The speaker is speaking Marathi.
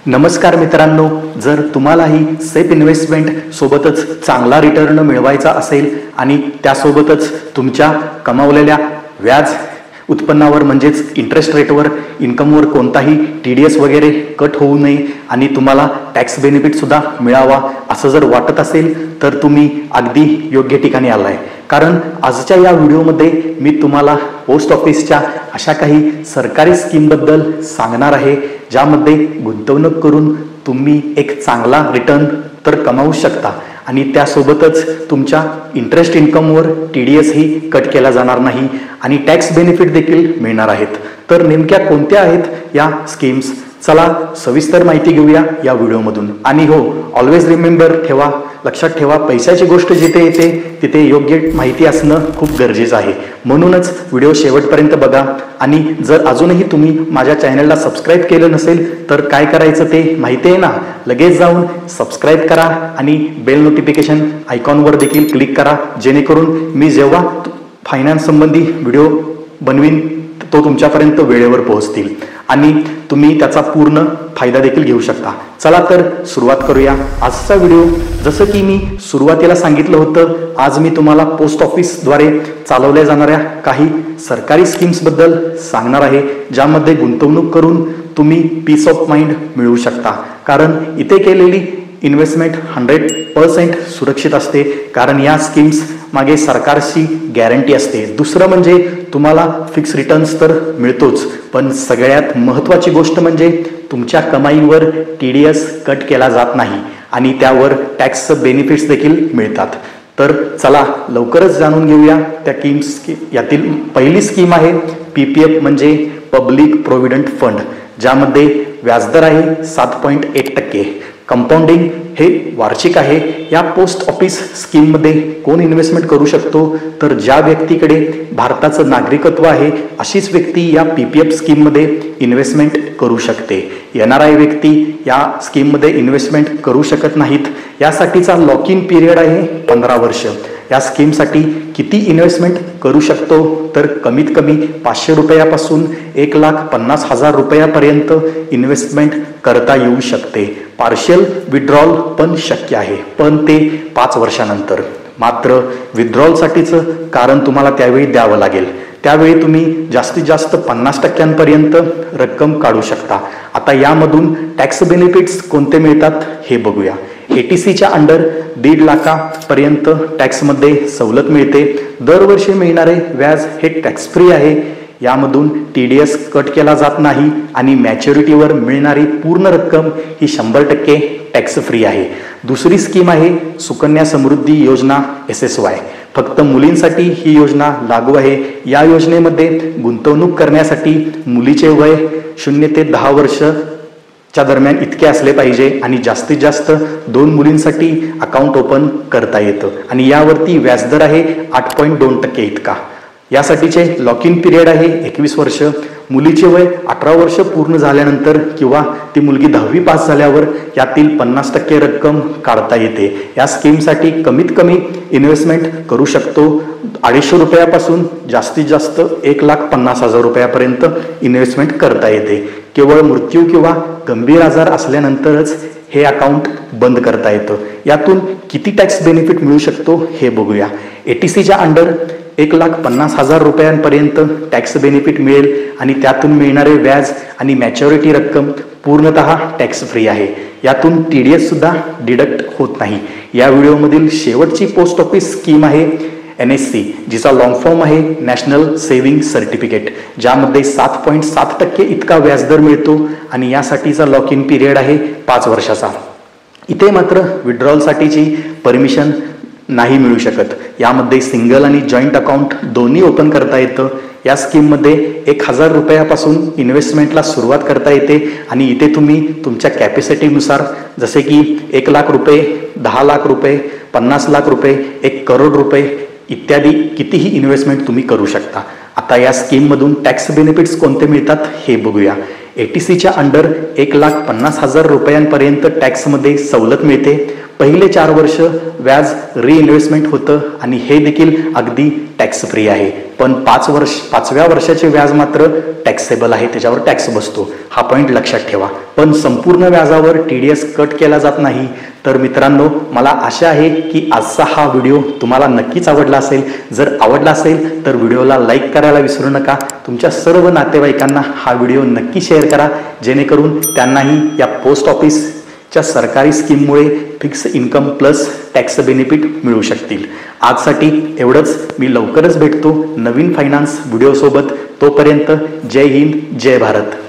नमस्कार मित्रांनो, जर तुम्हालाही सेफ इन्व्हेस्टमेंट सोबतच चांगला रिटर्न मिळवायचा असेल आणि त्यासोबतच तुमच्या कमावलेल्या व्याज उत्पन्नावर म्हणजेच इंटरेस्ट रेटवर इन्कमवर कोणताही TDS वगैरे कट होऊ नये आणि तुम्हाला टॅक्स बेनिफिटसुद्धा मिळावा असं जर वाटत असेल तर तुम्ही अगदी योग्य ठिकाणी आलाय. कारण आजच्या या व्हिडिओमध्ये मी तुम्हाला पोस्ट ऑफिसच्या अशा काही सरकारी स्कीमबद्दल सांगणार आहे ज्यामध्ये गुंतवणूक करून तुम्ही एक चांगला रिटर्न तर कमावू शकता आणि त्यासोबतच तुमच्या इंटरेस्ट इन्कमवर TDS ही कट केला जाणार नाही आणि टॅक्स बेनिफिट देखील मिळणार आहेत. तर नेमक्या कोणत्या आहेत या स्कीम्स, चला सविस्तर माहिती घेऊया या व्हिडिओमधून. आणि हो, ऑलवेज रिमेंबर ठेवा, लक्षात ठेवा, पैशाची गोष्ट जिथे येते तिथे योग्य माहिती असणं खूप गरजेचं आहे. म्हणूनच व्हिडिओ शेवटपर्यंत बघा. आणि जर अजूनही तुम्ही माझ्या चॅनलला सबस्क्राईब केलं नसेल तर काय करायचं ते माहिती आहे ना, लगेच जाऊन सबस्क्राईब करा आणि बेल नोटिफिकेशन आयकॉनवर देखील क्लिक करा, जेणेकरून मी जेव्हा फायनान्स संबंधी व्हिडिओ बनवीन तो तुमच्यापर्यंत वेळेवर पोहोचतील आणि तुम्ही त्याचा पूर्ण फायदा देखील घेऊ शकता. चला तर सुरुवात करूया आजचा व्हिडिओ. जसं की मी सुरुवातीला सांगितलं होतं, आज मी तुम्हाला पोस्ट ऑफिसद्वारे चालवल्या जाणाऱ्या काही सरकारी स्कीम्सबद्दल सांगणार आहे ज्यामध्ये गुंतवणूक करून तुम्ही पीस ऑफ माइंड मिळवू शकता. कारण इथे केलेली इन्व्हेस्टमेंट 100% सुरक्षित असते, कारण या स्कीम्स मागे सरकारची गॅरंटी असते. दुसरं म्हणजे तुम्हाला फिक्स रिटर्न्स तर मिळतोच, पण सगळ्यात महत्त्वाची गोष्ट म्हणजे तुमच्या कमाईवर TDS कट केला जात नाही आणि त्यावर टॅक्स बेनिफिट्स देखील मिळतात. तर चला लवकरच जाणून घेऊया त्या यातील पहिली स्कीम आहे PPF म्हणजे पब्लिक प्रोव्हिडंट फंड, ज्यामध्ये व्याजदर आहे 7.1%. कंपाऊंडिंग हे वार्षिक आहे. या पोस्ट ऑफिस स्कीममध्ये कोण इन्व्हेस्टमेंट करू शकतो तर ज्या व्यक्तीकडे भारताचं नागरिकत्व आहे अशीच व्यक्ती या PPF स्कीममध्ये इन्व्हेस्टमेंट करू शकते. NRI व्यक्ती या स्कीममध्ये इन्व्हेस्टमेंट करू शकत नाहीत. यासाठीचा लॉक इन पिरियड आहे 15 वर्ष. या स्कीमसाठी किती इन्व्हेस्टमेंट करू शकतो तर कमीत कमी 500 रुपयापासून 1,50,000 रुपयापर्यंत इन्व्हेस्टमेंट करता येऊ शकते. पार्शियल विड्रॉल पण शक्य आहे, पण ते 5 वर्षानंतर. मात्र विड्रॉलसाठीचं कारण तुम्हाला त्यावेळी द्यावं लागेल. त्यावेळी तुम्ही जास्तीत जास्त 50% रक्कम काढू शकता. आता यामधून टॅक्स बेनिफिट्स कोणते मिळतात हे बघूया. ATCच्या अंडर 1.5 लाखापर्यंत टॅक्समध्ये सवलत मिळते. दरवर्षी मिळणारे व्याज हे टॅक्स फ्री आहे. यामधून TDS कट केला जात नाही आणि मॅच्युरिटीवर मिळणारी पूर्ण रक्कम ही 100% टॅक्स फ्री आहे. दुसरी स्कीम आहे सुकन्या समृद्धी योजना SSY. फक्त मुलींसाठी ही योजना लागू आहे. या योजनेमध्ये गुंतवणूक करण्यासाठी मुलीचे वय 0 ते 10 वर्षच्या दरम्यान इतके असले पाहिजे आणि जास्तीत जास्त 2 मुलींसाठी अकाउंट ओपन करता येतं आणि यावरती व्याजदर आहे 8.2% इतका. यासाठीचे लॉक इन पिरियड आहे 21 वर्ष. मुलीचे वय 18 वर्ष पूर्ण झाल्यानंतर किंवा ती मुलगी 10वी पास झाल्यावर यातील 50% रक्कम काढता येते. या स्कीमसाठी कमीत कमी इन्व्हेस्टमेंट करू शकतो 250 रुपयापासून जास्तीत जास्त 1,50,000 रुपयापर्यंत इन्व्हेस्टमेंट करता येते. केवळ मृत्यू किंवा गंभीर आजार असल्यानंतरच हे अकाउंट बंद करता येतं. यातून किती टॅक्स बेनिफिट मिळू शकतो हे बघूया. ATCच्या अंडर 1,50,000 रुपयांपर्यंत टॅक्स बेनिफिट मिळेल आणि त्यातून मिळणारे व्याज आणि मॅच्युरिटी रक्कम पूर्णतः टॅक्स फ्री आहे. यातून TDS सुद्धा डिडक्ट होत नाही. या व्हिडिओमधील शेवटची पोस्ट ऑफिस स्कीम आहे NSC, जिचा लॉंग फॉर्म आहे नॅशनल सेव्हिंग सर्टिफिकेट, ज्यामध्ये 7.7% इतका व्याजदर मिळतो आणि यासाठीचा लॉक इन पिरियड आहे 5 वर्षाचा. इथे मात्र विड्रॉलसाठीची परमिशन नाही मिळू शकत. यामध्ये सिंगल आणि जॉईंट अकाउंट दोन्ही ओपन करता येतं. या स्कीममध्ये 1,000 रुपयापासून इन्व्हेस्टमेंटला सुरुवात करता येते आणि इथे तुम्ही तुमच्या कॅपॅसिटीनुसार जसे की 1 लाख रुपये, 10 लाख रुपये, 50 लाख रुपये, 1 करोड रुपये इत्यादी कितीही इन्व्हेस्टमेंट तुम्ही करू शकता. आता या स्कीममधून टॅक्स बेनिफिट्स कोणते मिळतात हे बघूया. ATCच्या अंडर 1,50,000 रुपयांपर्यंत टॅक्समध्ये सवलत मिळते. पहिले 4 वर्ष व्याज रिइन्व्हेस्टमेंट होतं आणि हे देखील अगदी टॅक्स फ्री आहे. पण 5व्या वर्षाचे व्याज मात्र टॅक्सेबल आहे, त्याच्यावर टॅक्स बसतो. हा पॉईंट लक्षात ठेवा. पण संपूर्ण व्याजावर TDS कट केला जात नाही. तर मित्रांनो, मला आशा आहे की आजचा हा व्हिडिओ तुम्हाला नक्कीच आवडला असेल. जर आवडला असेल तर व्हिडिओला लाईक करायला विसरू नका. तुमच्या सर्व नातेवाईकांना हा व्हिडिओ नक्की शेअर करा, जेणेकरून त्यांनाही या पोस्ट ऑफिसच्या सरकारी स्कीममुळे fix income plus tax benefit मिळू शकतील. आजसाठी एवढंच. मी लवकरच भेटतो नवीन फायनान्स व्हिडिओसोबत. तोपर्यंत जय हिंद, जय भारत.